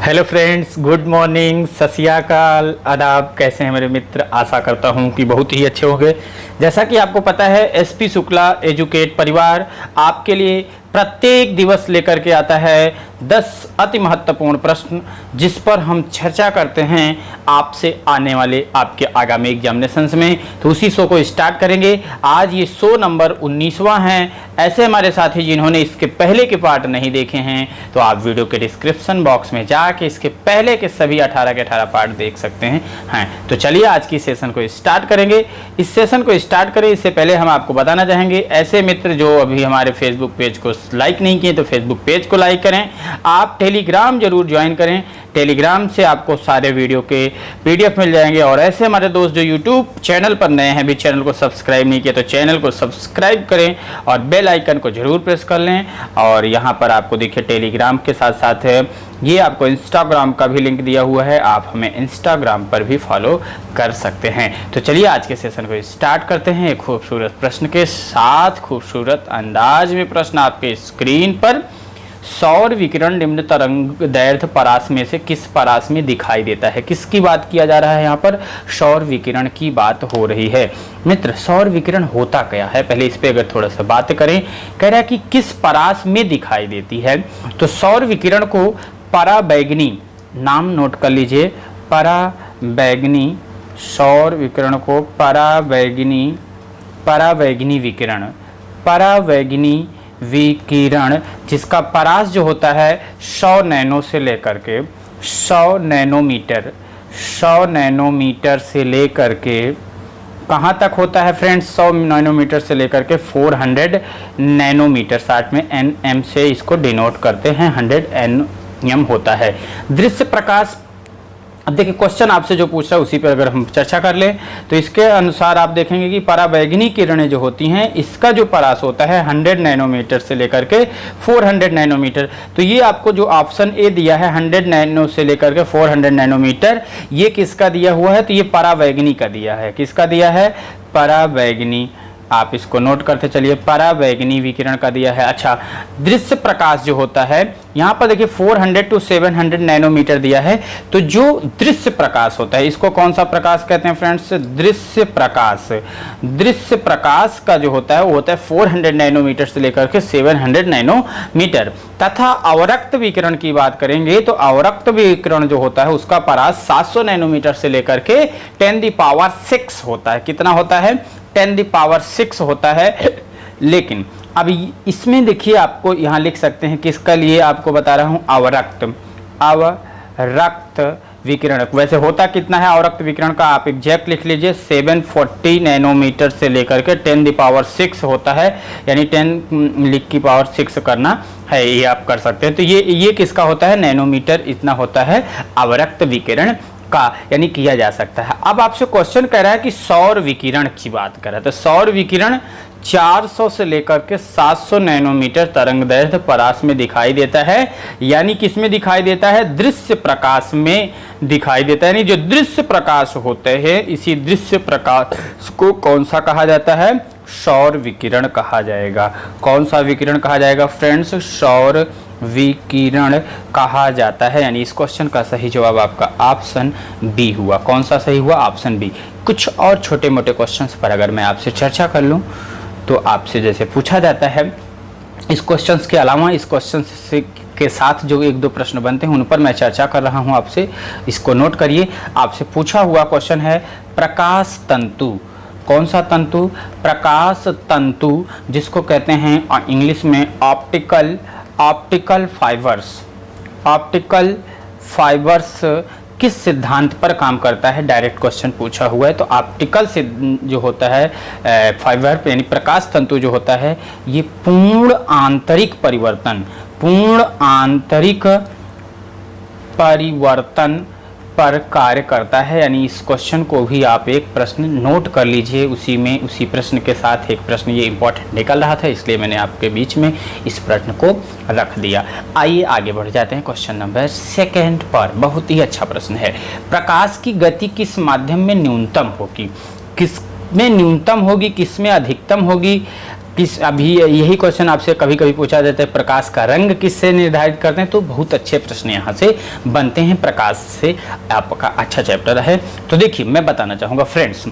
Hello friends, good morning, सत श्री अकाल, आदाब। कैसे हैं मेरे मित्र? आशा करता हूं कि बहुत ही अच्छे होंगे। जैसा कि आपको पता है, एसपी शुक्ला एजुकेट परिवार आपके लिए प्रत्येक दिवस लेकर के आता है 10 अति महत्वपूर्ण प्रश्न, जिस पर हम चर्चा करते हैं आपसे आने वाले आपके आगामी एग्जामिनेशंस में। तो उसी शो को स्टार्ट करेंगे। आज ये शो नंबर 19वां है। ऐसे हमारे साथी जिन्होंने इसके पहले के पार्ट नहीं देखे हैं, तो आप वीडियो के डिस्क्रिप्शन बॉक्स में जाके इसके पहले के सभी 18 के 18 पार्ट देख सकते हैं। तो चलिए आज की सेशन को स्टार्ट करेंगे। इस सेशन को स्टार्ट करें इससे पहले हम आपको बताना चाहेंगे, ऐसे मित्र जो अभी हमारे फेसबुक पेज को लाइक नहीं किए तो फेसबुक पेज को लाइक करें। आप टेलीग्राम जरूर ज्वाइन करें। टेलीग्राम से आपको सारे वीडियो के पीडीएफ मिल जाएंगे। और ऐसे हमारे दोस्त जो यूट्यूब चैनल पर नए हैं, भी चैनल को सब्सक्राइब नहीं किया तो चैनल को सब्सक्राइब करें और बेल आइकन को जरूर प्रेस कर लें। और यहाँ पर आपको देखिए टेलीग्राम के साथ साथ ये आपको इंस्टाग्राम का भी लिंक दिया हुआ है, आप हमें इंस्टाग्राम पर भी फॉलो कर सकते हैं। तो चलिए आज के सेशन को स्टार्ट करते हैं एक खूबसूरत प्रश्न के साथ। खूबसूरत अंदाज में प्रश्न आपके स्क्रीन पर। सौर विकिरण निम्न तरंग दैर्ध्य परास में से किस परास में दिखाई देता है? किसकी बात किया जा रहा है यहाँ पर? सौर विकिरण की बात हो रही है। मित्र, सौर विकिरण होता क्या है, पहले इस पे अगर थोड़ा सा बात करें। कह रहा है कि किस परास में दिखाई देती है। तो सौर विकिरण को पराबैंगनी, नाम नोट कर लीजिए, पराबैंगनी, सौर विकिरण को पराबैंगनी विकिरण, पराबैंगनी विकिरण, जिसका परास जो होता है 100 नैनो से लेकर के 100 नैनोमीटर, 100 नैनोमीटर से लेकर के कहाँ तक होता है फ्रेंड्स? 100 नैनोमीटर से लेकर के 400 नैनोमीटर, 60 में nm से इसको डिनोट करते हैं, 100 nm होता है। दृश्य प्रकाश, अब देखिए क्वेश्चन आपसे जो पूछ रहा है उसी पर अगर हम चर्चा कर लें तो इसके अनुसार आप देखेंगे कि पराबैंगनी किरणें जो होती हैं, इसका जो परास होता है 100 नैनोमीटर से लेकर के 400 नैनोमीटर। तो ये आपको जो ऑप्शन ए दिया है 100 नैनो से लेकर के 400 नैनोमीटर, ये किसका दिया हुआ है? तो ये पराबैंगनी का दिया है। किसका दिया है? पराबैंगनी। आप इसको नोट करते चलिए, पराबैंगनी विकिरण का दिया है। अच्छा, दृश्य प्रकाश जो होता है यहाँ पर देखिए 400 to 700 नैनोमीटर दिया है। तो जो दृश्य प्रकाश होता है, इसको कौन सा प्रकाश कहते हैं फ्रेंड्स? दृश्य प्रकाश। दृश्य प्रकाश का जो होता है वो होता है 400 नैनोमीटर से लेकर के 700 नैनोमीटर। तथा अवरक्त विकिरण की बात करेंगे तो अवरक्त विकिरण जो होता है उसका परास 700 नैनोमीटर से लेकर के 10⁶ होता है। कितना होता है? 10⁶ होता है। लेकिन अब इसमें देखिए आपको यहाँ लिख सकते हैं किसका लिए आपको बता रहा हूँ, अवरक्त, अवरक्त विकिरण। वैसे होता कितना है अवरक्त विकिरण का? आप एग्जैक्ट लिख लीजिए, 740 नैनोमीटर से लेकर के 10⁶ होता है, यानी 10⁶ करना है, ये आप कर सकते हैं। तो ये किसका होता है? नैनोमीटर इतना होता है अवरक्त विकिरण का, यानी किया जा सकता है। अब आपसे क्वेश्चन कह रहा है कि सौर विकिरण की बात कर रहा है। तो सौर विकिरण 400 से लेकर के 700 नैनोमीटर तरंगदैर्ध्य परास में दिखाई देता है, यानी किस में दिखाई देता है? दृश्य प्रकाश में दिखाई देता है। यानी जो दृश्य प्रकाश होते हैं, इसी दृश्य प्रकाश को कौन सा कहा जाता है? सौर विकिरण कहा जाएगा। कौन सा विकिरण कहा जाएगा फ्रेंड्स? सौर विकिरण कहा जाता है। यानी इस क्वेश्चन का सही जवाब आपका ऑप्शन बी हुआ। कौन सा सही हुआ? Option B. कुछ और छोटे मोटे क्वेश्चंस पर अगर मैं आपसे चर्चा कर लूं तो आपसे जैसे पूछा जाता है, इस क्वेश्चंस के अलावा इस क्वेश्चन से के साथ जो एक दो प्रश्न बनते हैं उन पर मैं चर्चा कर रहा हूं आपसे, इसको नोट करिए। आपसे पूछा हुआ क्वेश्चन है प्रकाश तंतु। कौन सा तंतु? प्रकाश तंतु, जिसको कहते हैं इंग्लिश में ऑप्टिकल फाइबर्स। ऑप्टिकल फाइबर्स किस सिद्धांत पर काम करता है? डायरेक्ट क्वेश्चन पूछा हुआ है। तो ऑप्टिकल से जो होता है फाइबर यानी प्रकाश तंतु जो होता है, ये पूर्ण आंतरिक परिवर्तन पर कार्य करता है। यानी इस क्वेश्चन को भी आप एक प्रश्न नोट कर लीजिए। उसी प्रश्न के साथ एक प्रश्न ये इंपॉर्टेंट निकल रहा था, इसलिए मैंने आपके बीच में इस प्रश्न को रख दिया। आइए आगे बढ़ जाते हैं क्वेश्चन नंबर 2 पर। बहुत ही अच्छा प्रश्न है। प्रकाश की गति किस माध्यम में न्यूनतम होगी? किस में न्यूनतम होगी, किस में अधिकतम होगी? किस, अभी यही क्वेश्चन आपसे कभी कभी पूछा जाता है, प्रकाश का रंग किससे निर्धारित करते हैं? तो बहुत अच्छे प्रश्न यहाँ से बनते हैं, प्रकाश से आपका अच्छा चैप्टर है। तो देखिए मैं बताना चाहूँगा फ्रेंड्स,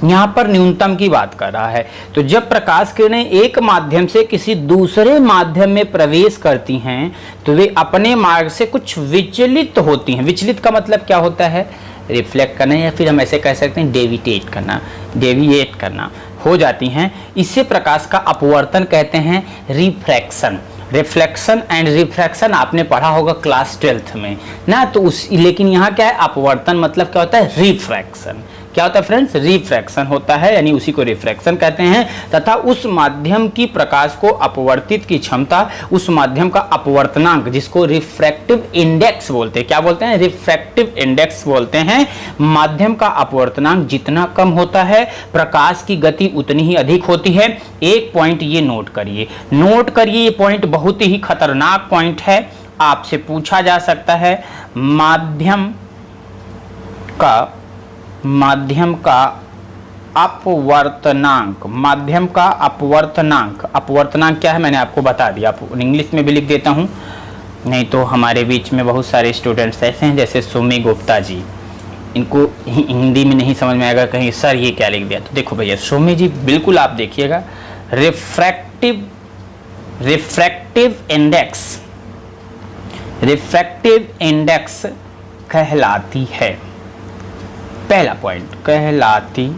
यहाँ पर न्यूनतम की बात कर रहा है। तो जब प्रकाश किरणें एक माध्यम से किसी दूसरे माध्यम में प्रवेश करती हैं तो वे अपने मार्ग से कुछ विचलित होती हैं। विचलित का मतलब क्या होता है? रिफ्लेक्ट करना, या फिर हम ऐसे कह सकते हैं डेविएट करना हो जाती हैं। इसे प्रकाश का अपवर्तन कहते हैं, रिफ्रैक्शन। रिफ्लेक्शन एंड रिफ्रैक्शन आपने पढ़ा होगा क्लास 12th में ना। तो लेकिन यहाँ क्या है, अपवर्तन मतलब क्या होता है? रिफ्रैक्शन। क्या होता है फ्रेंड्स? रिफ्रैक्शन होता है, यानी उसी को रिफ्रैक्शन कहते हैं। तथा उस माध्यम की प्रकाश को अपवर्तित की क्षमता, उस माध्यम का अपवर्तनांक जिसको रिफ्रैक्टिव इंडेक्स बोलते हैं। क्या बोलते हैं? रिफ्रैक्टिव इंडेक्स बोलते हैं। माध्यम का अपवर्तनांक जितना कम होता है, प्रकाश की गति उतनी ही अधिक होती है। एक पॉइंट ये नोट करिए, ये पॉइंट बहुत ही खतरनाक पॉइंट है। आपसे पूछा जा सकता है माध्यम का अपवर्तनांक। अपवर्तनांक क्या है मैंने आपको बता दिया, आप इंग्लिश में भी लिख देता हूं, नहीं तो हमारे बीच में बहुत सारे स्टूडेंट्स ऐसे हैं जैसे सुमी गुप्ता जी, इनको हिंदी में नहीं समझ में आएगा, कहीं सर ये क्या लिख दिया। तो देखो भैया सुमी जी, बिल्कुल आप देखिएगा, रिफ्रैक्टिव इंडेक्स कहलाती है। पहला पॉइंट, कहलाती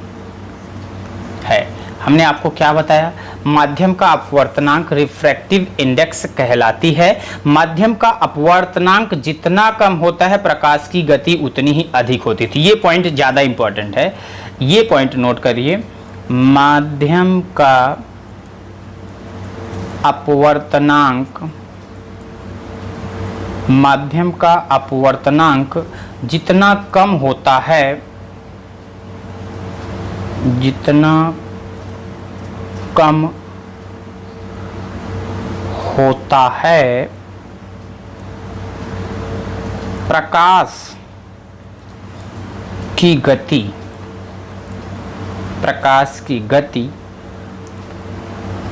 है। हमने आपको क्या बताया? माध्यम का अपवर्तनांक रिफ्रैक्टिव इंडेक्स कहलाती है। माध्यम का अपवर्तनांक जितना कम होता है, प्रकाश की गति उतनी ही अधिक होती थी। ये पॉइंट ज़्यादा इंपॉर्टेंट है, ये पॉइंट नोट करिए। माध्यम का अपवर्तनांक जितना कम होता है, प्रकाश की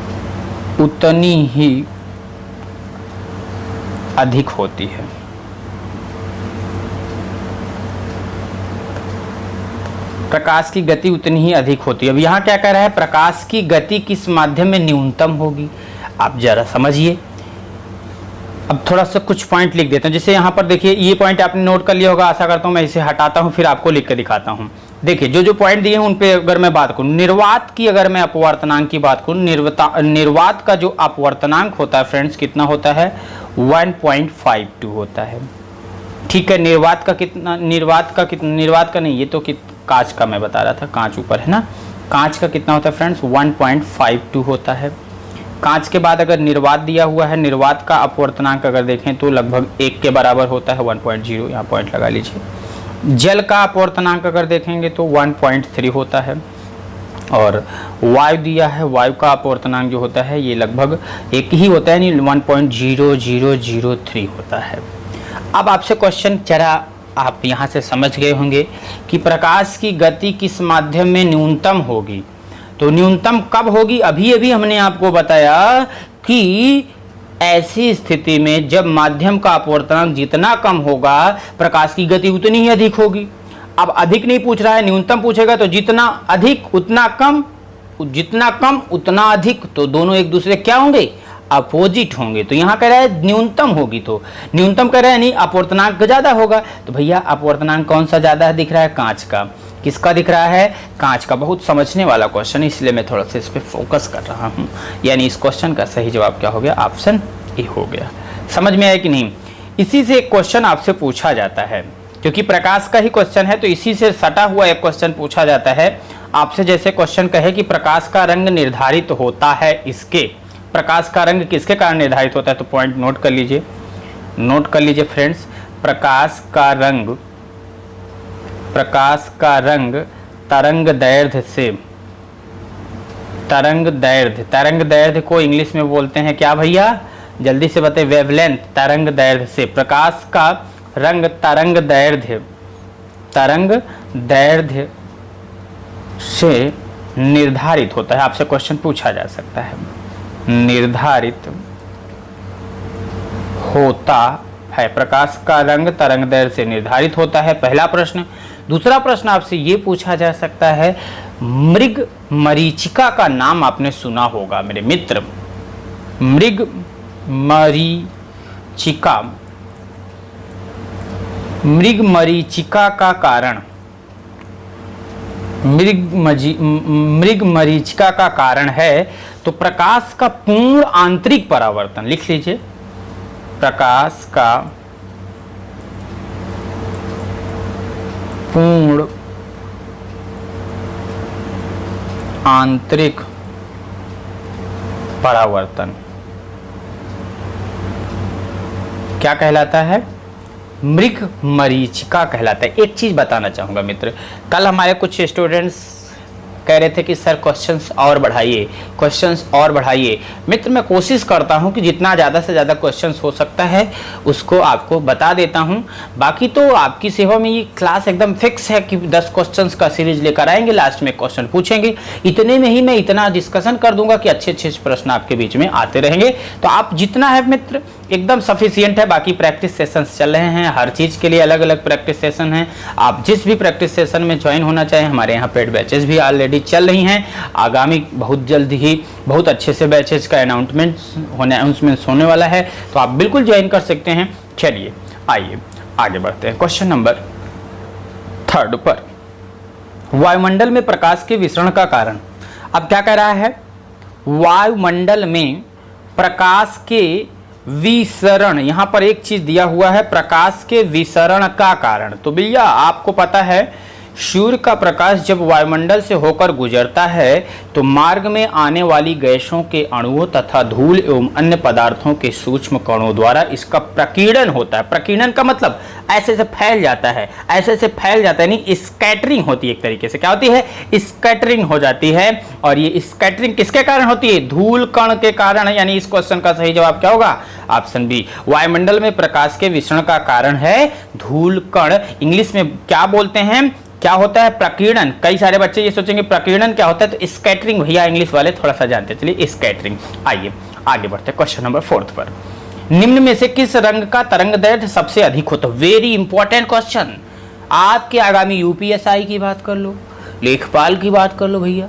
गति उतनी ही अधिक होती है। प्रकाश की गति उतनी ही अधिक होती है। अब यहाँ क्या कह रहा है? प्रकाश की गति किस माध्यम में न्यूनतम होगी? आप जरा समझिए। अब थोड़ा सा कुछ पॉइंट लिख देता हूँ, जैसे यहाँ पर देखिए, ये पॉइंट आपने नोट कर लिया होगा, आशा करता हूँ। मैं इसे हटाता हूँ, फिर आपको लिख कर दिखाता हूँ। देखिए जो पॉइंट दिए हैं उन पे अगर मैं बात करूँ, निर्वात की अगर मैं अपवर्तनांक की बात करूँ, निर्वात का जो अपवर्तनांक होता है फ्रेंड्स, कितना होता है? 1.52 होता है। ठीक है, निर्वात का नहीं, ये तो कांच का मैं बता रहा था, कांच ऊपर है ना। कांच का कितना होता है फ्रेंड्स? 1.52 होता है। कांच के बाद अगर निर्वात दिया हुआ है, निर्वात का अपवर्तनांक अगर देखें तो लगभग 1 के बराबर होता है, 1.0, यहाँ पॉइंट लगा लीजिए। जल का अपवर्तनांक अगर देखेंगे तो 1.3 होता है। और वायु दिया है, वायु का अपवर्तनांक जो होता है ये लगभग 1 ही होता है, यानी 1.0003 होता है। अब आपसे क्वेश्चन, जरा आप यहाँ से समझ गए होंगे कि प्रकाश की गति किस माध्यम में न्यूनतम होगी। तो न्यूनतम कब होगी? अभी हमने आपको बताया कि ऐसी स्थिति में जब माध्यम का अपवर्तनांक जितना कम होगा, प्रकाश की गति उतनी ही अधिक होगी। अब अधिक नहीं पूछ रहा है, न्यूनतम पूछेगा, तो जितना अधिक उतना कम, जितना कम उतना अधिक, तो दोनों एक दूसरे क्या होंगे? अपोजिट होंगे। तो यहाँ कह रहा है न्यूनतम होगी, तो न्यूनतम कह रहा है नहीं, अपवर्तनांक ज्यादा होगा। तो भैया अपवर्तनांक कौन सा ज्यादा दिख रहा है? कांच का। किसका दिख रहा है? कांच का। बहुत समझने वाला क्वेश्चन है, इसलिए मैं थोड़ा सा इस पर फोकस कर रहा हूँ। यानी इस क्वेश्चन का सही जवाब क्या हो गया? ऑप्शन ए हो गया। समझ में आया कि नहीं? इसी से एक क्वेश्चन आपसे पूछा जाता है, क्योंकि प्रकाश का ही क्वेश्चन है तो इसी से सटा हुआ एक क्वेश्चन पूछा जाता है आपसे। जैसे क्वेश्चन कहे कि प्रकाश का रंग निर्धारित होता है इसके, प्रकाश का रंग किसके कारण निर्धारित होता है? तो पॉइंट नोट कर लीजिए, फ्रेंड्स। प्रकाश का रंग तरंग दैर्ध्य को इंग्लिश में बोलते हैं क्या भैया? जल्दी से बताइए। वेवलेंथ। तरंग दैर्ध्य से प्रकाश का रंग तरंग दैर्ध्य से निर्धारित होता है, आपसे क्वेश्चन पूछा जा सकता है, निर्धारित होता है। प्रकाश का रंग तरंगदैर्घ्य से निर्धारित होता है, पहला प्रश्न। दूसरा प्रश्न आपसे ये पूछा जा सकता है, मृग मरीचिका का नाम आपने सुना होगा मेरे मित्र, मृग मरीचिका, मृग मरीचिका का कारण, मृग मरीचिका का कारण है तो प्रकाश का पूर्ण आंतरिक परावर्तन, लिख लीजिए, प्रकाश का पूर्ण आंतरिक परावर्तन क्या कहलाता है? मृग मरीचिका कहलाता है। एक चीज बताना चाहूंगा मित्र, कल हमारे कुछ स्टूडेंट्स कह रहे थे कि सर क्वेश्चंस और बढ़ाइए, क्वेश्चंस और बढ़ाइए। मित्र मैं कोशिश करता हूं कि जितना ज़्यादा से ज़्यादा क्वेश्चंस हो सकता है उसको आपको बता देता हूं। बाकी तो आपकी सेवा में ये क्लास एकदम फिक्स है कि 10 क्वेश्चंस का सीरीज लेकर आएंगे, लास्ट में क्वेश्चन पूछेंगे। इतने में ही मैं इतना डिस्कशन कर दूंगा कि अच्छे अच्छे प्रश्न आपके बीच में आते रहेंगे। तो आप जितना है मित्र एकदम सफिशियंट है। बाकी प्रैक्टिस सेशंस चल रहे हैं, हर चीज़ के लिए अलग अलग प्रैक्टिस सेशन हैं। आप जिस भी प्रैक्टिस सेशन में ज्वाइन होना चाहें, हमारे यहाँ पेड बैचेस भी ऑलरेडी चल रही हैं। आगामी बहुत जल्द ही बहुत अच्छे से बैचेस का अनाउंसमेंट होने वाला है, तो आप बिल्कुल ज्वाइन कर सकते हैं। चलिए आइए आगे बढ़ते हैं क्वेश्चन नंबर 3 पर। वायुमंडल में प्रकाश के विसरण का कारण। अब क्या कह रहा है? वायुमंडल में प्रकाश के विसरण, यहां पर एक चीज दिया हुआ है, प्रकाश के विसरण का कारण। तो भैया आपको पता है सूर्य का प्रकाश जब वायुमंडल से होकर गुजरता है तो मार्ग में आने वाली गैसों के अणुओं तथा धूल एवं अन्य पदार्थों के सूक्ष्म कणों द्वारा इसका प्रकीर्णन होता है। प्रकीर्णन का मतलब ऐसे से फैल जाता है, ऐसे से फैल जाता है, नहीं स्कैटरिंग होती है। एक तरीके से क्या होती है? स्कैटरिंग हो जाती है। और ये स्कैटरिंग किसके कारण होती है? धूल कण के कारण। यानी इस क्वेश्चन का सही जवाब क्या होगा? Option B. वायुमंडल में प्रकाश के विसरण का कारण है धूल कण। इंग्लिश में क्या बोलते हैं? क्या होता है? प्रकीर्णन। कई सारे बच्चे ये सोचेंगे प्रकीर्णन क्या होता है, तो स्कैटरिंग भैया इंग्लिश वाले थोड़ा सा जानते हैं। चलिए स्कैटरिंग। आइए आगे बढ़ते हैं क्वेश्चन नंबर 4 पर। निम्न में से किस रंग का तरंगदैर्घ्य सबसे अधिक होता है? Very important question. आपके आगामी यूपीएसआई की बात कर लो, लेखपाल की बात कर लो भैया,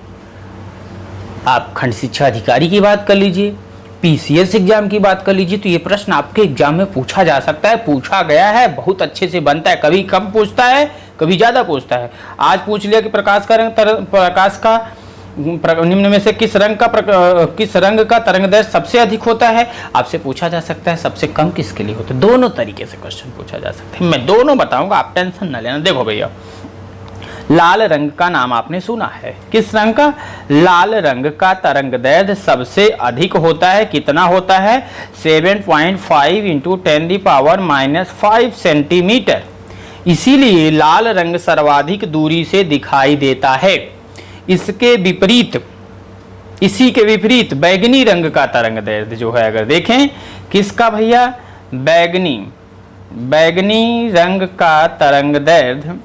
आप खंड शिक्षा अधिकारी की बात कर लीजिए, पीसीएस एग्जाम की बात कर लीजिए, तो ये प्रश्न आपके एग्जाम में पूछा जा सकता है, पूछा गया है, बहुत अच्छे से बनता है। कभी कम पूछता है, कभी ज्यादा पूछता है। आज पूछ लिया कि प्रकाश का रंग, प्रकाश का निम्न में से किस रंग का तरंगदैर्घ्य सबसे अधिक होता है? आपसे पूछा जा सकता है सबसे कम किसके लिए होता है। दोनों तरीके से क्वेश्चन पूछा जा सकता है, मैं दोनों बताऊंगा, आप टेंशन ना लेना। देखो भैया, लाल रंग का नाम आपने सुना है, किस रंग का? लाल रंग का तरंगदैर्घ्य सबसे अधिक होता है। कितना होता है? 7.5 × 10⁻⁻5 सेंटीमीटर। इसीलिए लाल रंग सर्वाधिक दूरी से दिखाई देता है। इसके विपरीत, इसी के विपरीत बैगनी रंग का तरंगदैर्घ्य जो है, अगर देखें किसका भैया? बैगनी रंग का तरंगदैर्घ्य,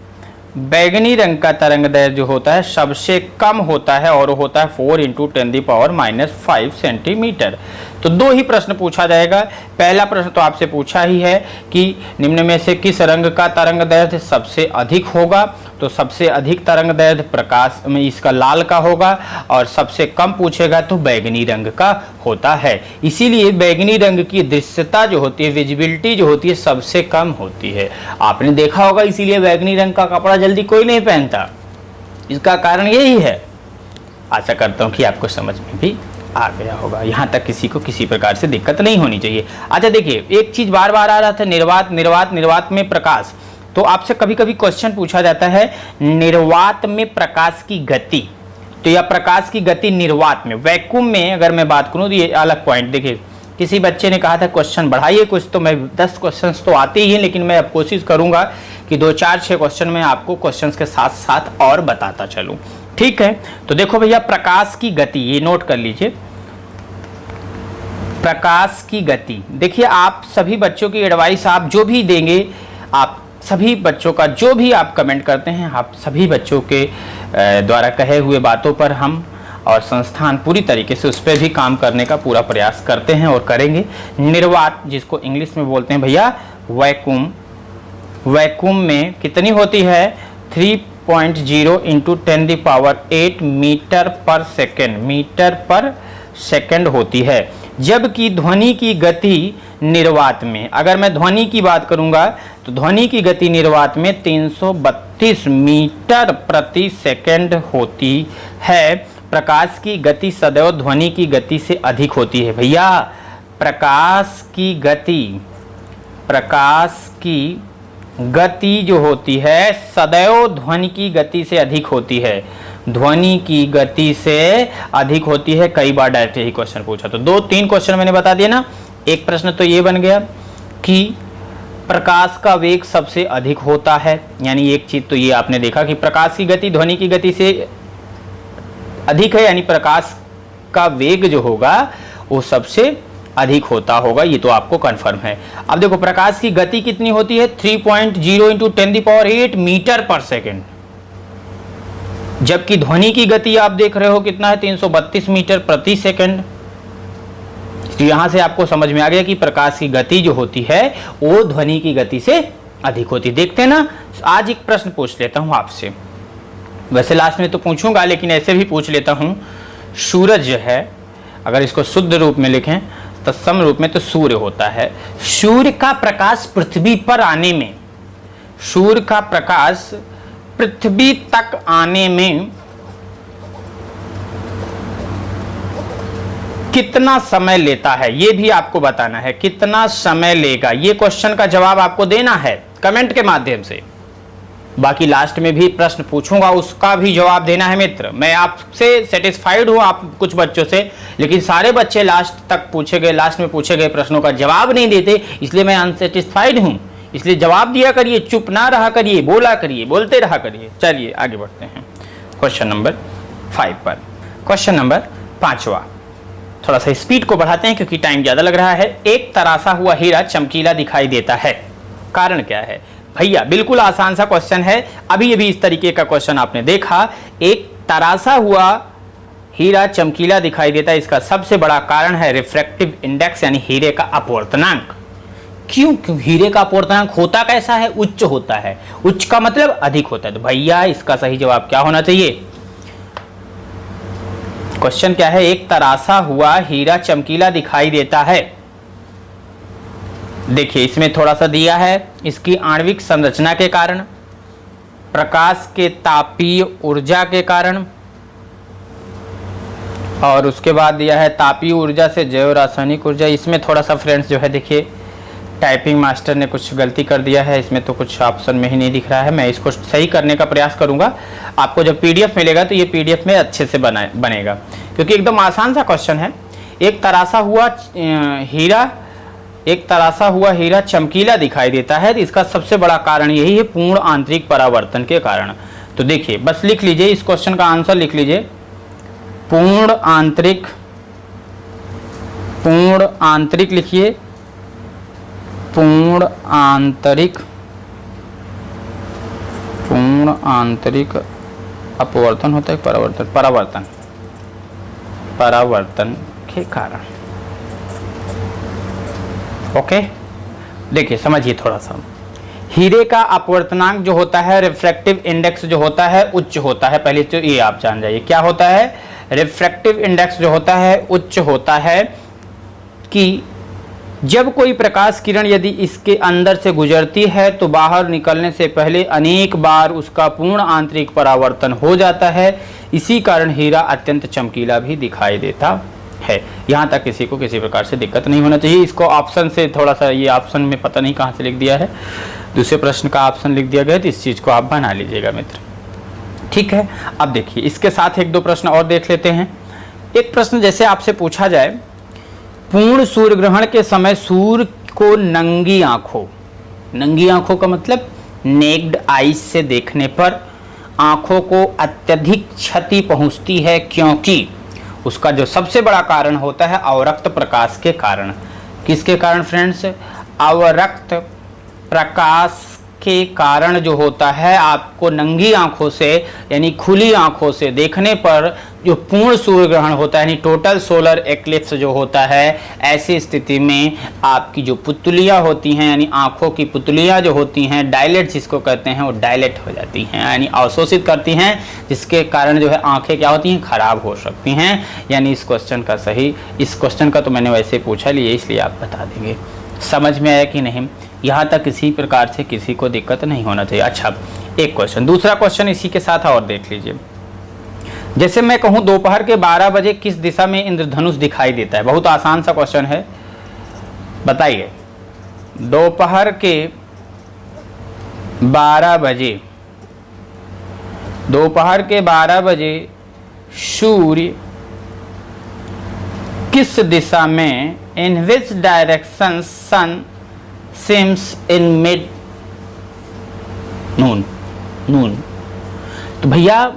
बैगनी रंग का तरंगदैर्घ्य जो होता है सबसे कम होता है और होता है 4 × 10⁻⁵ सेंटीमीटर। तो दो ही प्रश्न पूछा जाएगा। पहला प्रश्न तो आपसे पूछा ही है कि निम्न में से किस रंग का तरंगदैर्घ्य सबसे अधिक होगा, तो सबसे अधिक तरंगदैर्घ्य प्रकाश में इसका लाल का होगा, और सबसे कम पूछेगा तो बैगनी रंग का होता है। इसीलिए बैगनी रंग की दृश्यता जो होती है, विजिबिलिटी जो होती है, सबसे कम होती है। आपने देखा होगा, इसीलिए बैगनी रंग का कपड़ा जल्दी कोई नहीं पहनता, इसका कारण यही है। आशा करता हूँ कि आपको समझ में भी आ गया होगा, यहाँ तक किसी को किसी प्रकार से दिक्कत नहीं होनी चाहिए। अच्छा देखिए, एक चीज बार बार आ रहा था, निर्वात में प्रकाश। तो आपसे कभी कभी क्वेश्चन पूछा जाता है निर्वात में प्रकाश की गति, तो यह प्रकाश की गति निर्वात में, वैक्यूम में अगर मैं बात करूं तो ये अलग पॉइंट। देखिए किसी बच्चे ने कहा था क्वेश्चन बढ़ाइए कुछ, तो मैं 10 क्वेश्चन तो आते ही हैं, लेकिन मैं अब कोशिश करूंगा कि 2, 4, 6 क्वेश्चन में आपको क्वेश्चन के साथ साथ और बताता चलूं। ठीक है, तो देखो भैया, प्रकाश की गति, ये नोट कर लीजिए, प्रकाश की गति। देखिए आप सभी बच्चों की एडवाइस आप जो भी देंगे, आप सभी बच्चों का जो भी आप कमेंट करते हैं, आप सभी बच्चों के द्वारा कहे हुए बातों पर हम और संस्थान पूरी तरीके से उस पर भी काम करने का पूरा प्रयास करते हैं और करेंगे। निर्वात, जिसको इंग्लिश में बोलते हैं भैया वैक्यूम, वैक्यूम में कितनी होती है 3.0 इंटू 10⁸ मीटर पर सेकेंड, मीटर पर सेकेंड होती है। जबकि ध्वनि की गति निर्वात में, अगर मैं ध्वनि की बात करूंगा तो ध्वनि की गति निर्वात में 332 मीटर प्रति सेकेंड होती है। प्रकाश की गति सदैव ध्वनि की गति से अधिक होती है। भैया प्रकाश की गति जो होती है सदैव ध्वनि की गति से अधिक होती है, ध्वनि की गति से अधिक होती है। कई बार डायरेक्ट यही क्वेश्चन पूछा, तो 2-3 क्वेश्चन मैंने बता दिया ना। एक प्रश्न तो ये बन गया कि प्रकाश का वेग सबसे अधिक होता है, यानी एक चीज तो ये आपने देखा कि प्रकाश की गति ध्वनि की गति से अधिक है, यानी प्रकाश का वेग जो होगा वो सबसे अधिक होता होगा, ये तो आपको कंफर्म है। अब देखो प्रकाश की गति कितनी होती है 3.0 इंटू 10⁸ मीटर पर सेकेंड, जबकि ध्वनि की गति आप देख रहे हो कितना है 332 मीटर प्रति सेकेंड। तो यहां से आपको समझ में आ गया कि प्रकाश की गति जो होती है वो ध्वनि की गति से अधिक होती है। देखते हैं ना, आज एक प्रश्न पूछ लेता हूं आपसे, वैसे लास्ट में तो पूछूंगा लेकिन ऐसे भी पूछ लेता हूं। सूरज है, अगर इसको शुद्ध रूप में लिखें तत्सम रूप में तो सूर्य होता है। सूर्य का प्रकाश पृथ्वी पर आने में, सूर्य का प्रकाश पृथ्वी तक आने में कितना समय लेता है, ये भी आपको बताना है। कितना समय लेगा, ये क्वेश्चन का जवाब आपको देना है कमेंट के माध्यम से। बाकी लास्ट में भी प्रश्न पूछूंगा, उसका भी जवाब देना है मित्र। मैं आपसे सेटिस्फाइड हूं, आप कुछ बच्चों से, लेकिन सारे बच्चे लास्ट में पूछे गए प्रश्नों का जवाब नहीं देते, इसलिए मैं अनसेटिस्फाइड हूं। इसलिए जवाब दिया करिए, चुप ना रहा करिए, बोला करिए, बोलते रहा करिए। चलिए आगे बढ़ते हैं क्वेश्चन नंबर 5 पर। क्वेश्चन नंबर 5वां, थोड़ा सा स्पीड को बढ़ाते हैं क्योंकि टाइम ज्यादा लग रहा है। एक तरासा हुआ हीरा चमकीला दिखाई देता है, कारण क्या है? भैया बिल्कुल आसान सा क्वेश्चन है, अभी इस तरीके का क्वेश्चन आपने देखा। एक तरासा हुआ हीरा चमकीला दिखाई देता है, इसका सबसे बड़ा कारण है रिफ्रैक्टिव इंडेक्स, यानी हीरे का अपवर्तनांक। क्यों हीरे का अपवर्तनांक होता कैसा है? उच्च होता है। उच्च का मतलब अधिक होता है। तो भैया इसका सही जवाब क्या होना चाहिए? क्वेश्चन क्या है? एक तरासा हुआ हीरा चमकीला दिखाई देता है। देखिए इसमें थोड़ा सा दिया है, इसकी आणविक संरचना के कारण, प्रकाश के तापीय ऊर्जा के कारण, और उसके बाद दिया है तापीय ऊर्जा से जैव रासायनिक ऊर्जा। इसमें थोड़ा सा फ्रेंड्स जो है देखिए टाइपिंग मास्टर ने कुछ गलती कर दिया है, इसमें तो कुछ ऑप्शन में ही नहीं दिख रहा है। मैं इसको सही करने का प्रयास करूंगा। आपको जब पीडीएफ मिलेगा तो ये पीडीएफ में अच्छे से बनेगा, क्योंकि एकदम आसान सा क्वेश्चन है। एक तरासा हुआ हीरा चमकीला दिखाई देता है, तो इसका सबसे बड़ा कारण यही है पूर्ण आंतरिक परावर्तन के कारण। तो देखिए बस लिख लीजिए, इस क्वेश्चन का आंसर लिख लीजिए, पूर्ण आंतरिक लिखिए, पूर्ण आंतरिक अपवर्तन होता है, परावर्तन के कारण। ओके, देखिए समझिए थोड़ा सा। हीरे का अपवर्तनांक जो होता है, रिफ्रैक्टिव इंडेक्स जो होता है उच्च होता है। पहले तो ये आप जान जाइए क्या होता है। रिफ्रैक्टिव इंडेक्स जो होता है उच्च होता है कि जब कोई प्रकाश किरण यदि इसके अंदर से गुजरती है तो बाहर निकलने से पहले अनेक बार उसका पूर्ण आंतरिक परावर्तन हो जाता है। इसी कारण हीरा अत्यंत चमकीला भी दिखाई देता है। यहाँ तक किसी को किसी प्रकार से दिक्कत नहीं होना चाहिए। इसको ऑप्शन से थोड़ा सा, ये ऑप्शन में पता नहीं कहाँ से लिख दिया है, दूसरे प्रश्न का ऑप्शन लिख दिया गया, तो इस चीज़ को आप बना लीजिएगा मित्र, ठीक है। अब देखिए इसके साथ 1-2 प्रश्न और देख लेते हैं। एक प्रश्न जैसे आपसे पूछा जाए, पूर्ण सूर्य ग्रहण के समय सूर्य को नंगी आंखों का मतलब नेक्ड आइज से देखने पर आंखों को अत्यधिक क्षति पहुंचती है, क्योंकि उसका जो सबसे बड़ा कारण होता है अवरक्त प्रकाश के कारण। किसके कारण फ्रेंड्स? अवरक्त प्रकाश के कारण जो होता है आपको नंगी आंखों से यानी खुली आंखों से देखने पर जो पूर्ण सूर्य ग्रहण होता है यानी टोटल सोलर एक्लिप्स जो होता है, ऐसी स्थिति में आपकी जो पुतलियां होती हैं यानी आंखों की पुतलियां जो होती हैं, डायलेट जिसको कहते हैं, वो डायलेट हो जाती हैं यानी अवशोषित करती हैं, जिसके कारण जो है आंखें क्या होती हैं, खराब हो सकती हैं। यानी इस क्वेश्चन का तो मैंने वैसे पूछा लिए इसलिए आप बता देंगे। समझ में आया कि नहीं? यहाँ तक किसी प्रकार से किसी को दिक्कत नहीं होना चाहिए। अच्छा, एक क्वेश्चन, दूसरा क्वेश्चन इसी के साथ और देख लीजिए। जैसे मैं कहूँ दोपहर के 12 बजे किस दिशा में इंद्रधनुष दिखाई देता है? बहुत आसान सा क्वेश्चन है, बताइए। दोपहर के 12 बजे सूर्य किस दिशा में, in which direction sun seems in mid noon. तो भैया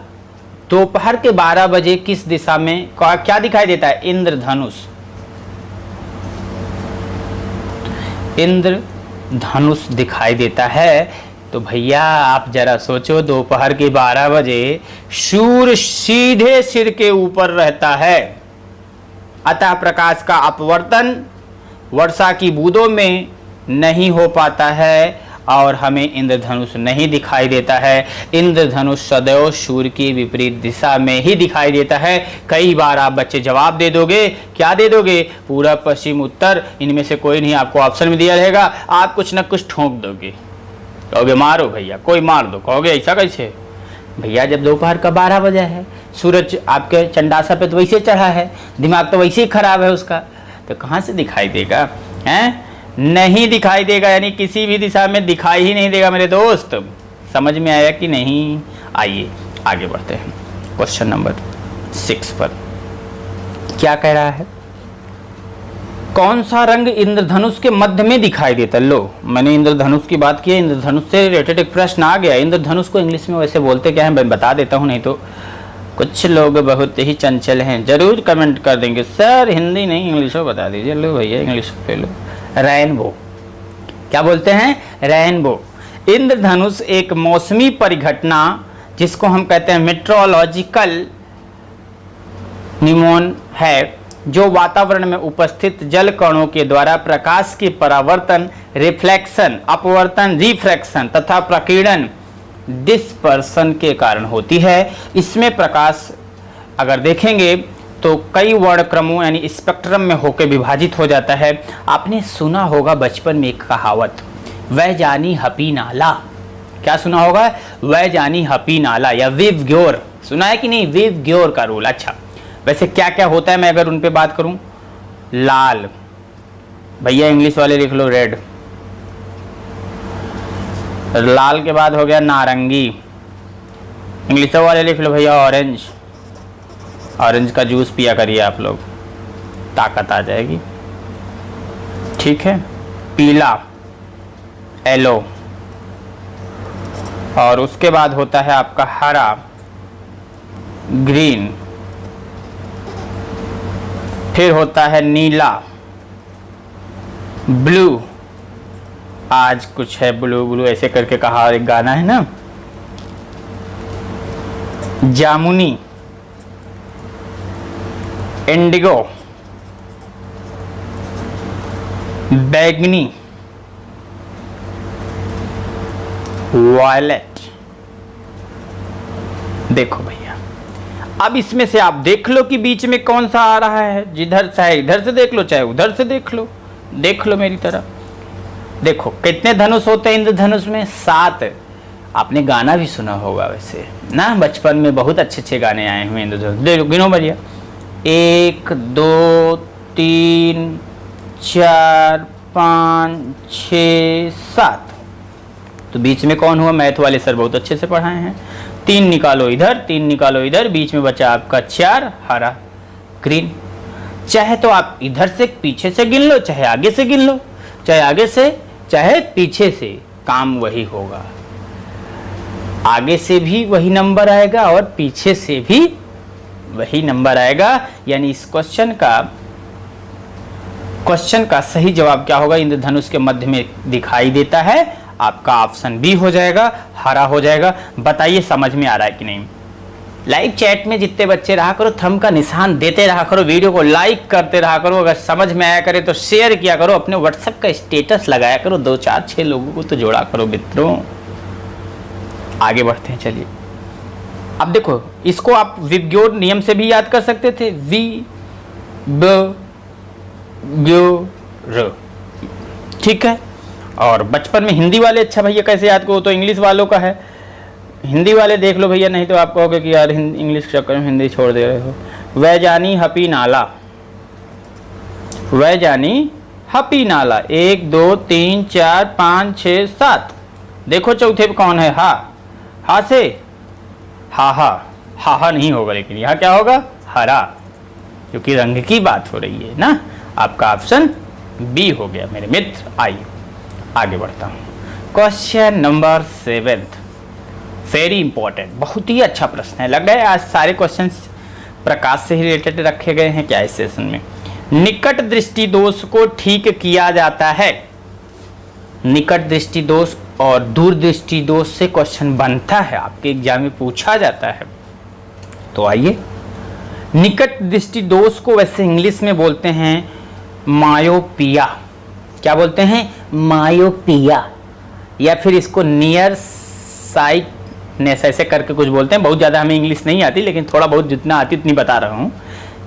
दोपहर के 12 बजे किस दिशा में क्या दिखाई देता है? इंद्रधनुष दिखाई देता है। तो भैया आप जरा सोचो, दोपहर के 12 बजे सूर्य सीधे सिर के ऊपर रहता है, अतः प्रकाश का अपवर्तन वर्षा की बूंदों में नहीं हो पाता है और हमें इंद्रधनुष नहीं दिखाई देता है। इंद्रधनुष सदैव सूर्य की विपरीत दिशा में ही दिखाई देता है। कई बार आप बच्चे जवाब दे दोगे, क्या दे दोगे? पूर्व, पश्चिम, उत्तर, इनमें से कोई नहीं, आपको ऑप्शन में दिया रहेगा, आप कुछ न कुछ ठोक दोगे, कहोगे मारो भैया, कोई मार दो, कहोगे ऐसा कैसे? भैया जब दोपहर का 12 बजे है, सूरज आपके चंडासा पे तो वैसे चढ़ा है, दिमाग तो वैसे ही खराब है उसका, तो कहाँ से दिखाई देगा? हैं? नहीं दिखाई देगा, यानी किसी भी दिशा में दिखाई ही नहीं देगा मेरे दोस्त। समझ में आया कि नहीं? आइए आगे बढ़ते हैं क्वेश्चन नंबर 6 पर। क्या कह रहा है? कौन सा रंग इंद्रधनुष के मध्य में दिखाई देता? लो, मैंने इंद्रधनुष की बात की है, इंद्रधनुष से रिलेटेड एक प्रश्न आ गया। इंद्रधनुष को इंग्लिश में वैसे बोलते क्या है, मैं बता देता हूँ, नहीं तो कुछ लोग बहुत ही चंचल हैं, जरूर कमेंट कर देंगे सर हिंदी नहीं इंग्लिश में बता दीजिए। लो भैया इंग्लिश पे लो, रेनबो। क्या बोलते हैं? रेनबो। इंद्रधनुष एक मौसमी परिघटना जिसको हम कहते हैं मेट्रोलॉजिकल निमोन है, जो वातावरण में उपस्थित जल कणों के द्वारा प्रकाश के परावर्तन, रिफ्लेक्शन, अपवर्तन, रिफ्रैक्शन तथा प्रकीर्णन, डिस्पर्सन के कारण होती है। इसमें प्रकाश अगर देखेंगे तो कई वर्णक्रमों यानी स्पेक्ट्रम में होकर विभाजित हो जाता है। आपने सुना होगा बचपन में एक कहावत, वह जानी हपी नाला। क्या सुना होगा? वह जानी हपी नाला, या विव ग्योर सुना है कि नहीं? विव ग्योर का रूल। अच्छा, वैसे क्या क्या होता है मैं अगर उन पे बात करूं? लाल, भैया इंग्लिश वाले लिख लो रेड, लाल के बाद हो गया नारंगी, इंग्लिश वाले लिख लो भैया ऑरेंज, ऑरेंज का जूस पिया करिए आप लोग, ताकत आ जाएगी, ठीक है। पीला, येलो, और उसके बाद होता है आपका हरा, ग्रीन, फिर होता है नीला, ब्लू, आज कुछ है ब्लू ब्लू ऐसे करके कहा एक गाना है ना, जामुनी, इंडिगो, बैगनी, वायलेट। देखो भैया, अब इसमें से आप देख लो कि बीच में कौन सा आ रहा है। जिधर चाहे इधर से देख लो, चाहे उधर से देख लो मेरी तरह। देखो कितने धनुष होते हैं इंद्रधनुष में? 7। आपने गाना भी सुना होगा वैसे ना, बचपन में बहुत अच्छे अच्छे गाने आए हुए इंद्रधनुष। देखो गिनो भैया, 1 2 3 4 5 6 7। तो बीच में कौन हुआ? मैथ वाले सर बहुत अच्छे से पढ़ाए हैं। 3 निकालो इधर, 3 निकालो इधर, बीच में बचा आपका 4, हरा, ग्रीन। चाहे तो आप इधर से पीछे से गिन लो, चाहे आगे से गिन लो, चाहे आगे से चाहे पीछे से, काम वही होगा। आगे से भी वही नंबर आएगा और पीछे से भी वही नंबर आएगा। यानी इस क्वेश्चन का सही जवाब क्या होगा? इंद्रधनुष के मध्य में दिखाई देता है आपका ऑप्शन बी हो जाएगा, हरा हो जाएगा। बताइए समझ में आ रहा है कि नहीं। लाइव चैट में जितने बच्चे रहा करो, थंब का निशान देते रहा करो, वीडियो को लाइक करते रहा करो, अगर समझ में आया करे तो शेयर किया करो, अपने व्हाट्सएप का स्टेटस लगाया करो, 2 4 6 लोगों को तो जोड़ा करो मित्रों। आगे बढ़ते हैं, चलिए। अब देखो, इसको आप विबग्योर नियम से भी याद कर सकते थे, वी ब ग्यो र, ठीक है। और बचपन में हिंदी वाले, अच्छा भैया कैसे याद करो, तो इंग्लिश वालों का है, हिंदी वाले देख लो भैया, नहीं तो आप कहोगे कि यार इंग्लिश के चक्कर में हिंदी छोड़ दे रहे हो। वैजानी हपी नाला, वैजानी हपी नाला, 1 2 3 4 5 6 7। देखो चौथे पे कौन है, हा से हा नहीं होगा, लेकिन यहाँ क्या होगा, हरा, क्योंकि रंग की बात हो रही है ना। आपका ऑप्शन बी हो गया मेरे मित्र। आइए आगे बढ़ता हूँ। क्वेश्चन नंबर 7, वेरी इंपॉर्टेंट, बहुत ही अच्छा प्रश्न है। लग रहा है आज सारे क्वेश्चंस प्रकाश से ही रिलेटेड रखे गए हैं क्या इस सेशन में। निकट दृष्टि दोष को ठीक किया जाता है। निकट दृष्टि दोष और दूर दृष्टि दोष से क्वेश्चन बनता है, आपके एग्जाम में पूछा जाता है। तो आइए, निकट दृष्टि दोष को वैसे इंग्लिश में बोलते हैं मायोपिया। क्या बोलते हैं, मायोपिया, या फिर इसको नियर साइटनेस ऐसे करके कुछ बोलते हैं। बहुत ज़्यादा हमें इंग्लिश नहीं आती, लेकिन थोड़ा बहुत जितना आती उतनी बता रहा हूँ।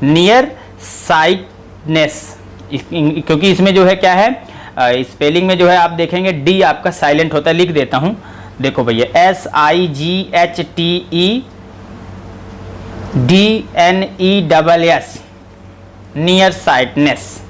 नियर साइटनेस, क्योंकि इसमें जो है क्या है, स्पेलिंग में जो है आप देखेंगे डी आपका साइलेंट होता है, लिख देता हूँ। देखो भैया, SIGHTEDNESS, नियर साइटनेस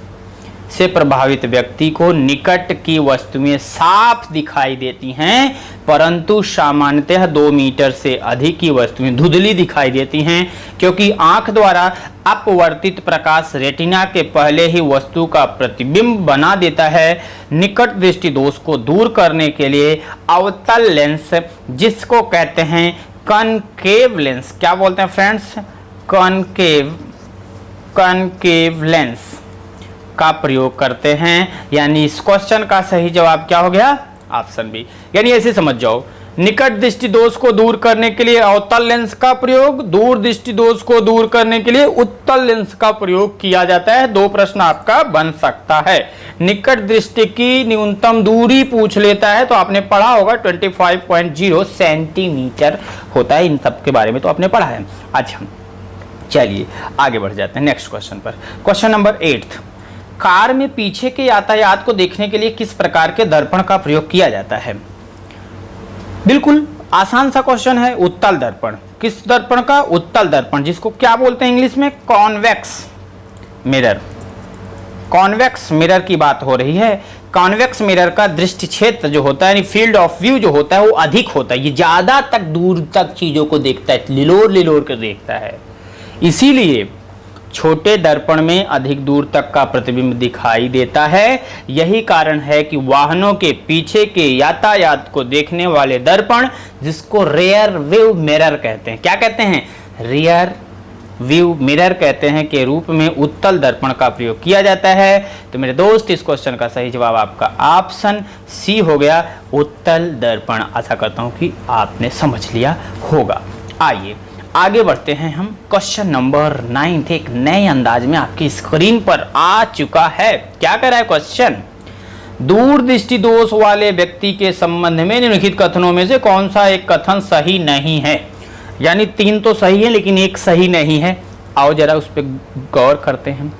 से प्रभावित व्यक्ति को निकट की वस्तुएं साफ दिखाई देती हैं, परंतु सामान्यतः 2 मीटर से अधिक की वस्तुएं धुंधली दिखाई देती हैं, क्योंकि आंख द्वारा अपवर्तित प्रकाश रेटिना के पहले ही वस्तु का प्रतिबिंब बना देता है। निकट दृष्टि दोष को दूर करने के लिए अवतल लेंस, जिसको कहते हैं कॉनकेव लेंस, क्या बोलते हैं फ्रेंड्स, कॉनकेव लेंस का प्रयोग करते हैं। यानी इस क्वेश्चन का सही जवाब क्या हो गया, ऑप्शन बी। यानी ऐसे समझ जाओ, निकट दृष्टि दोष को दूर करने के लिए अवतल लेंस का प्रयोग, दूर दृष्टि दोष को दूर करने के लिए उत्तल लेंस का प्रयोग किया जाता है। 2 प्रश्न आपका बन सकता है। निकट दृष्टि की न्यूनतम दूरी पूछ लेता है, तो आपने पढ़ा होगा 25.0 सेंटीमीटर होता है। इन सब के बारे में तो आपने पढ़ा है। अच्छा चलिए आगे बढ़ जाते हैं नेक्स्ट क्वेश्चन पर। क्वेश्चन नंबर 8, कार में पीछे के यातायात को देखने के लिए किस प्रकार के दर्पण का प्रयोग किया जाता है। बिल्कुल आसान सा क्वेश्चन है, उत्तल दर्पण। किस दर्पण का, उत्तल दर्पण, जिसको क्या बोलते हैं इंग्लिश में, कॉन्वेक्स मिरर। कॉन्वेक्स मिरर की बात हो रही है। कॉन्वेक्स मिरर का दृष्टि क्षेत्र जो होता है, यानी फील्ड ऑफ व्यू जो होता है, वो अधिक होता है। ये ज्यादा तक दूर तक चीजों को देखता है, लिलोर कर देखता है। इसीलिए छोटे दर्पण में अधिक दूर तक का प्रतिबिंब दिखाई देता है। यही कारण है कि वाहनों के पीछे के यातायात को देखने वाले दर्पण, जिसको रियर व्यू मिरर कहते हैं, क्या कहते हैं, रियर व्यू मिरर कहते हैं, के रूप में उत्तल दर्पण का प्रयोग किया जाता है। तो मेरे दोस्त, इस क्वेश्चन का सही जवाब आपका ऑप्शन सी हो गया, उत्तल दर्पण। आशा करता हूं कि आपने समझ लिया होगा। आइए आगे बढ़ते हैं हम। क्वेश्चन नंबर 9 एक नए अंदाज में आपकी स्क्रीन पर आ चुका है। क्या कह रहा है क्वेश्चन, दूर दृष्टि दोष वाले व्यक्ति के संबंध में निम्नलिखित कथनों में से कौन सा एक कथन सही नहीं है। यानी 3 तो सही है, लेकिन एक सही नहीं है। आओ जरा उस पर गौर करते हैं।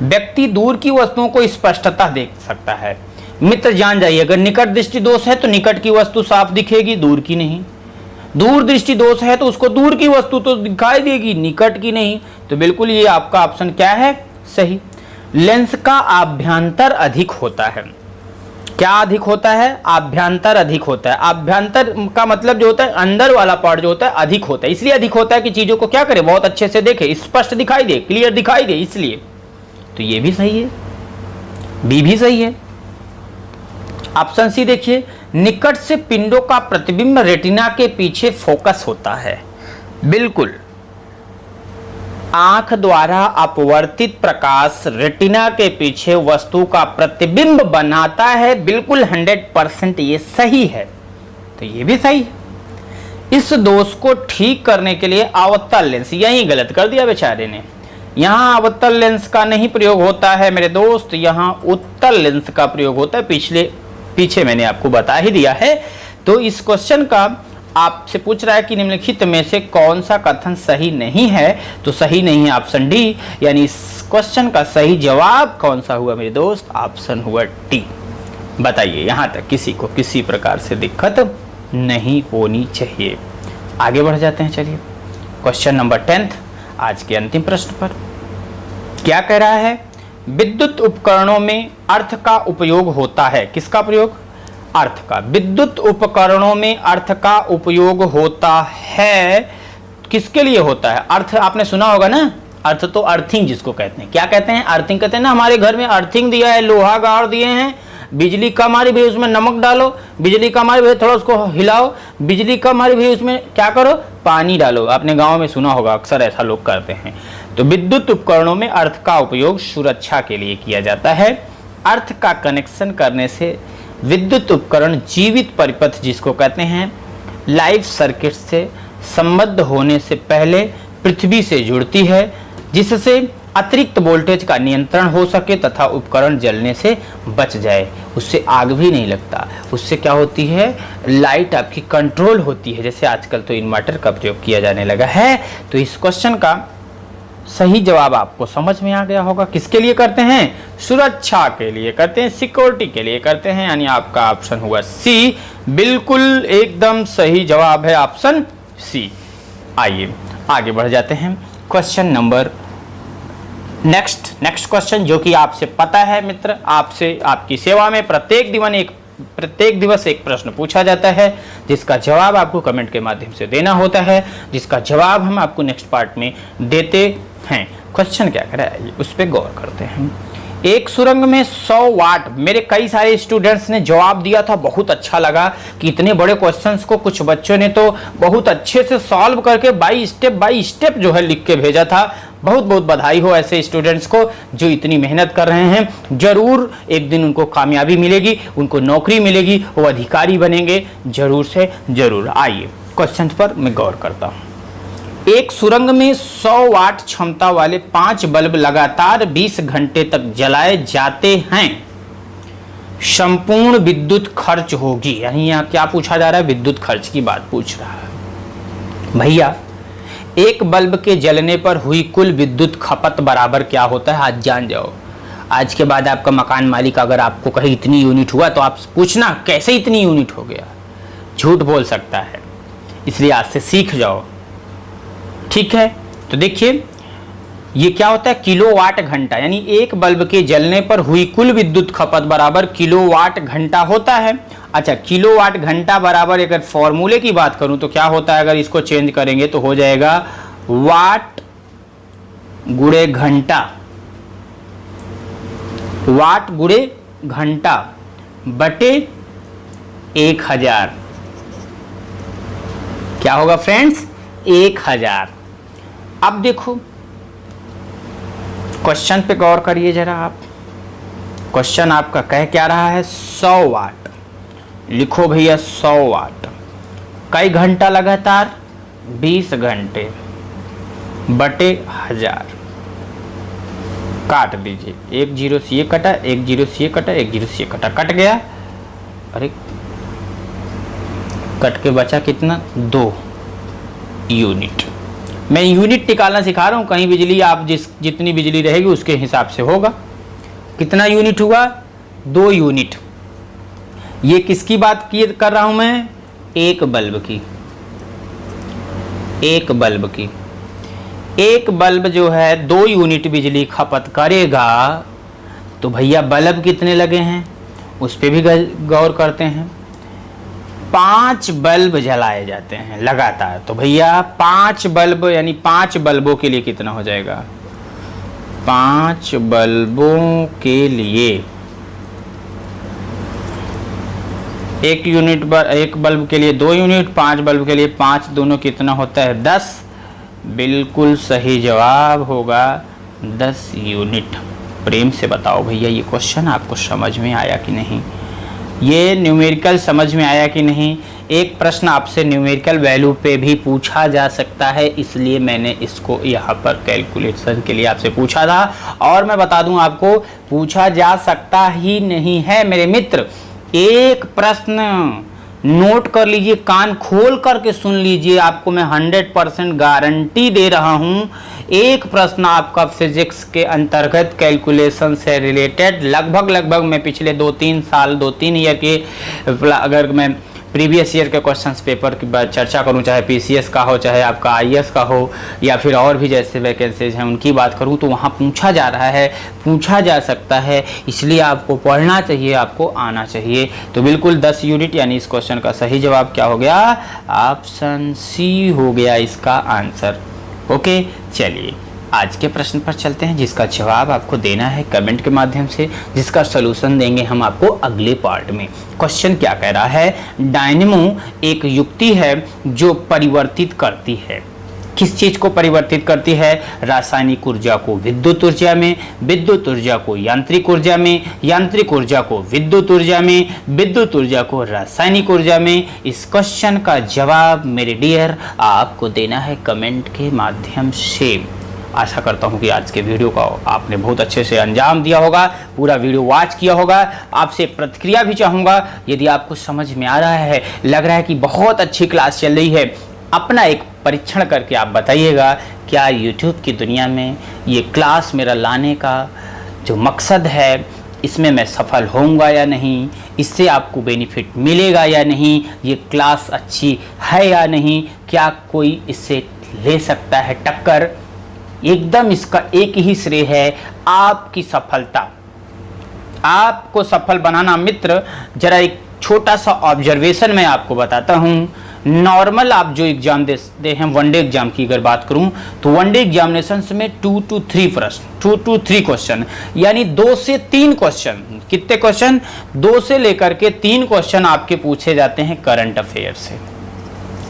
व्यक्ति दूर की वस्तुओं को स्पष्टता देख सकता है। मित्र जान जाइए, अगर निकट दृष्टि दोष है तो निकट की वस्तु साफ दिखेगी, दूर की नहीं। दूर दृष्टि दोष है तो उसको दूर की वस्तु तो दिखाई देगी, निकट की नहीं। तो बिल्कुल ये आपका ऑप्शन क्या है, सही। लेंस का आभ्यंतर अधिक होता है। क्या अधिक होता है, आभ्यंतर अधिक होता है। आभ्यंतर का मतलब जो होता है, अंदर वाला पार्ट जो होता है अधिक होता है। इसलिए अधिक होता है कि चीजों को क्या करे, बहुत अच्छे से देखे, स्पष्ट दिखाई दे, क्लियर दिखाई दे, इसलिए। तो ये भी सही है, बी भी सही है। ऑप्शन सी देखिए, निकट से पिंडों का प्रतिबिंब रेटिना के पीछे फोकस होता है। बिल्कुल आंख द्वारा अपवर्तित प्रकाश रेटिना के पीछे वस्तु का प्रतिबिंब बनाता है। बिल्कुल 100% ये सही है। तो ये भी सही है। इस दोष को ठीक करने के लिए अवतल लेंस, यही गलत कर दिया बेचारे ने। यहाँ अवतल लेंस का नहीं प्रयोग होता है मेरे दोस्त, यहाँ उत्तल लेंस का प्रयोग होता है। पीछे मैंने आपको बता ही दिया है। तो इस क्वेश्चन का आपसे पूछ रहा है कि निम्नलिखित में से कौन सा कथन सही नहीं है। तो सही नहीं है ऑप्शन डी, यानी इस क्वेश्चन का सही जवाब कौन सा हुआ मेरे दोस्त? ऑप्शन हुआ डी। बताइए, यहाँ तक किसी को किसी प्रकार से दिक्कत नहीं होनी चाहिए। आगे बढ़ जाते हैं। चलिए क्वेश्चन नंबर 10 आज के अंतिम प्रश्न पर क्या कह रहा है? विद्युत उपकरणों में अर्थ का उपयोग होता है। किसका प्रयोग? अर्थ का। विद्युत उपकरणों में अर्थ का उपयोग होता है। किसके लिए होता है? अर्थ आपने सुना होगा ना, अर्थ तो अर्थिंग जिसको कहते हैं। क्या कहते हैं? अर्थिंग कहते हैं ना। हमारे घर में अर्थिंग दिया है, लोहा गाड़ दिए हैं, बिजली कम आ रही भाई उसमें नमक डालो, बिजली कम आ रही भाई थोड़ा उसको हिलाओ, बिजली कम आ रही भाई उसमें क्या करो? पानी डालो। आपने गाँव में सुना होगा, अक्सर ऐसा लोग करते हैं। तो विद्युत उपकरणों में अर्थ का उपयोग सुरक्षा के लिए किया जाता है। अर्थ का कनेक्शन करने से विद्युत उपकरण जीवित परिपथ जिसको कहते हैं लाइफ सर्किट से संबद्ध होने से पहले पृथ्वी से जुड़ती है, जिससे अतिरिक्त वोल्टेज का नियंत्रण हो सके तथा उपकरण जलने से बच जाए। उससे आग भी नहीं लगता। उससे क्या होती है? लाइट आपकी कंट्रोल होती है। जैसे आजकल तो इन्वर्टर का प्रयोग किया जाने लगा है। तो इस क्वेश्चन का सही जवाब आपको समझ में आ गया होगा। किसके लिए करते हैं? सुरक्षा के लिए करते हैं, सिक्योरिटी के लिए करते हैं। यानी आपका ऑप्शन हुआ सी। बिल्कुल एकदम सही जवाब है ऑप्शन सी। आइए आगे बढ़ जाते हैं। क्वेश्चन नंबर नेक्स्ट क्वेश्चन जो कि आपसे पता है मित्र, आपसे आपकी सेवा में प्रत्येक दिवस एक प्रश्न पूछा जाता है, जिसका जवाब आपको कमेंट के माध्यम से देना होता है, जिसका जवाब हम आपको नेक्स्ट पार्ट में देते हैं। क्वेश्चन क्या कह रहा है उस पर गौर करते हैं। एक सुरंग में 100 वाट, मेरे कई सारे स्टूडेंट्स ने जवाब दिया था, बहुत अच्छा लगा कि इतने बड़े क्वेश्चंस को कुछ बच्चों ने तो बहुत अच्छे से सॉल्व करके बाई स्टेप जो है लिख के भेजा था। बहुत बहुत बधाई हो ऐसे स्टूडेंट्स को जो इतनी मेहनत कर रहे हैं। जरूर एक दिन उनको कामयाबी मिलेगी, उनको नौकरी मिलेगी, वो अधिकारी बनेंगे जरूर से जरूर। आइए क्वेश्चन पर मैं गौर करता हूँ। एक सुरंग में 100 वाट क्षमता वाले 5 बल्ब लगातार 20 घंटे तक जलाए जाते हैं। संपूर्ण विद्युत खर्च होगी, यानी यहाँ क्या पूछा जा रहा है? विद्युत खर्च की बात पूछ रहा है। भैया एक बल्ब के जलने पर हुई कुल विद्युत खपत बराबर क्या होता है? आज जान जाओ। आज के बाद आपका मकान मालिक अगर आपको कहे इतनी यूनिट हुआ तो आप पूछना कैसे इतनी यूनिट हो गया। झूठ बोल सकता है, इसलिए आज से सीख जाओ। ठीक है, तो देखिए ये क्या होता है? किलोवाट घंटा, यानी एक बल्ब के जलने पर हुई कुल विद्युत खपत बराबर किलोवाट घंटा होता है। अच्छा, किलोवाट घंटा बराबर अगर फॉर्मूले की बात करूं तो क्या होता है? अगर इसको चेंज करेंगे तो हो जाएगा वाट गुणे घंटा, वाट गुणे घंटा बटे 1000। क्या होगा फ्रेंड्स? 1000। अब देखो क्वेश्चन पे गौर करिए जरा आप। क्वेश्चन आपका कह क्या रहा है? 100 वाट। लिखो भैया 100 वाट। कई घंटा लगातार? 20 घंटे बटे 1000। काट दीजिए, 1 0 से ये कटा, 1 0 से ये कटा, 1 0 से ये कटा, कट गया। अरे कट के बचा कितना? 2 यूनिट। मैं यूनिट निकालना सिखा रहा हूँ, कहीं बिजली आप जितनी बिजली रहेगी उसके हिसाब से होगा। कितना यूनिट हुआ? 2 यूनिट। ये किसकी बात कर रहा हूं मैं? एक बल्ब की। एक बल्ब की, एक बल्ब जो है 2 यूनिट बिजली खपत करेगा, तो भैया बल्ब कितने लगे हैं उस पर भी गौर करते हैं। 5 बल्ब जलाए जाते हैं लगातार, तो भैया 5 बल्ब यानी 5 बल्बों के लिए कितना हो जाएगा? 5 बल्बों के लिए एक यूनिट पर, एक बल्ब के लिए 2 यूनिट, 5 बल्ब के लिए 5, दोनों कितना होता है? 10 बिल्कुल सही जवाब होगा 10 यूनिट। प्रेम से बताओ भैया ये क्वेश्चन आपको समझ में आया कि नहीं, ये न्यूमेरिकल समझ में आया कि नहीं। एक प्रश्न आपसे न्यूमेरिकल वैल्यू पे भी पूछा जा सकता है, इसलिए मैंने इसको यहाँ पर कैलकुलेशन के लिए आपसे पूछा था। और मैं बता दूं आपको, पूछा जा सकता ही नहीं है मेरे मित्र। एक प्रश्न नोट कर लीजिए, कान खोल करके सुन लीजिए, आपको मैं 100% गारंटी दे रहा हूं। एक प्रश्न आपका फिजिक्स के अंतर्गत कैलकुलेशन से रिलेटेड लगभग मैं पिछले 2-3 साल 2-3 ईयर के, अगर मैं प्रीवियस ईयर के क्वेश्चंस पेपर की चर्चा करूं, चाहे पीसीएस का हो, चाहे आपका आईएएस का हो, या फिर और भी जैसे वैकेंसीज हैं उनकी बात करूं, तो वहां पूछा जा रहा है, पूछा जा सकता है। इसलिए आपको पढ़ना चाहिए, आपको आना चाहिए। तो बिल्कुल 10 यूनिट यानी इस क्वेश्चन का सही जवाब क्या हो गया? ऑप्शन सी हो गया इसका आंसर। ओके, चलिए आज के प्रश्न पर चलते हैं, जिसका जवाब आपको देना है कमेंट के माध्यम से, जिसका सलूशन देंगे हम आपको अगले पार्ट में। क्वेश्चन क्या कह रहा है? डायनेमो एक युक्ति है जो परिवर्तित करती है। किस चीज को परिवर्तित करती है? रासायनिक ऊर्जा को विद्युत ऊर्जा में, विद्युत ऊर्जा को यांत्रिक ऊर्जा में, यांत्रिक ऊर्जा को विद्युत ऊर्जा में, विद्युत ऊर्जा को रासायनिक ऊर्जा में। इस क्वेश्चन का जवाब मेरे डियर आपको देना है कमेंट के माध्यम से। आशा करता हूं कि आज के वीडियो का आपने बहुत अच्छे से अंजाम दिया होगा, पूरा वीडियो वॉच किया होगा। आपसे प्रतिक्रिया भी चाहूँगा, यदि आपको समझ में आ रहा है, लग रहा है कि बहुत अच्छी क्लास चल रही है, अपना एक परीक्षण करके आप बताइएगा क्या यूट्यूब की दुनिया में ये क्लास मेरा लाने का जो मकसद है, इसमें मैं सफल होऊंगा या नहीं, इससे आपको बेनिफिट मिलेगा या नहीं, ये क्लास अच्छी है या नहीं, क्या कोई इससे ले सकता है टक्कर। एकदम इसका एक ही श्रेय है, आपकी सफलता। आपको सफल बनाना मित्र, जरा एक छोटा सा ऑब्जर्वेशन मैं आपको बताता हूं। नॉर्मल आप जो एग्जाम देते हैं, वनडे एग्जाम की अगर बात करूं तो वनडे एग्जामिनेशन में 2 to 3 प्रश्न, 2 to 3 क्वेश्चन, यानी 2 से 3 क्वेश्चन। कितने क्वेश्चन? 2 से लेकर के 3 क्वेश्चन आपके पूछे जाते हैं करंट अफेयर से।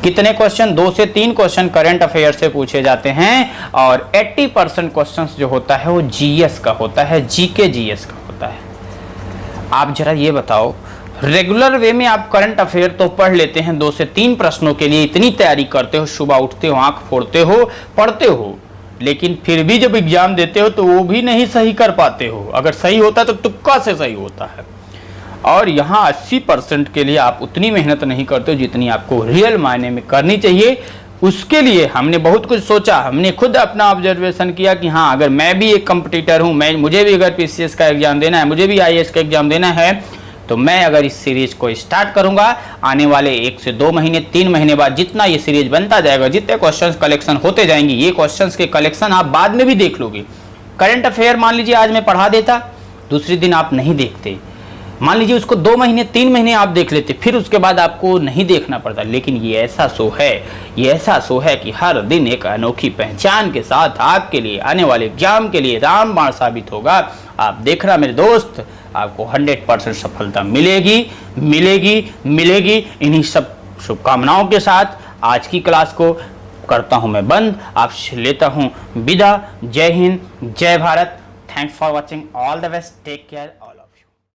कितने क्वेश्चन? 2 से 3 क्वेश्चन करंट अफेयर से पूछे जाते हैं, और 80% क्वेश्चंस जो होता है वो जीएस का होता है, जीके जीएस का होता है। आप जरा ये बताओ, रेगुलर वे में आप करंट अफेयर तो पढ़ लेते हैं, 2 से 3 प्रश्नों के लिए इतनी तैयारी करते हो, सुबह उठते हो, आंख फोड़ते हो, पढ़ते हो, लेकिन फिर भी जब एग्जाम देते हो तो वो भी नहीं सही कर पाते हो। अगर सही होता तो तुक्का से सही होता है। और यहाँ 80% के लिए आप उतनी मेहनत नहीं करते हो जितनी आपको रियल मायने में करनी चाहिए। उसके लिए हमने बहुत कुछ सोचा, हमने खुद अपना ऑब्जर्वेशन किया कि हाँ, अगर मैं भी एक कंपटीटर हूँ, मुझे भी अगर पीसीएस का एग्जाम देना है, मुझे भी आईएएस का एग्जाम देना है, तो मैं अगर इस सीरीज को स्टार्ट करूंगा, आने वाले 1 से 2 महीने 3 महीने बाद जितना ये सीरीज बनता जाएगा, जितने क्वेश्चंस कलेक्शन होते जाएंगे, ये क्वेश्चंस के कलेक्शन आप बाद में भी देख लोगे। करंट अफेयर मान लीजिए आज मैं पढ़ा देता, दूसरे दिन आप नहीं देखते, मान लीजिए उसको 2 महीने 3 महीने आप देख लेते, फिर उसके बाद आपको नहीं देखना पड़ता। लेकिन ये ऐसा शो है, ये ऐसा शो है कि हर दिन एक अनोखी पहचान के साथ आपके लिए आने वाले एग्जाम के लिए रामबाण साबित होगा। आप देखना मेरे दोस्त, आपको 100% सफलता मिलेगी मिलेगी मिलेगी। इन्हीं सब शुभकामनाओं के साथ आज की क्लास को करता हूं मैं बंद, आपसे लेता हूं विदा। जय हिंद, जय Bharat. Thanks for watching, all the best, take care.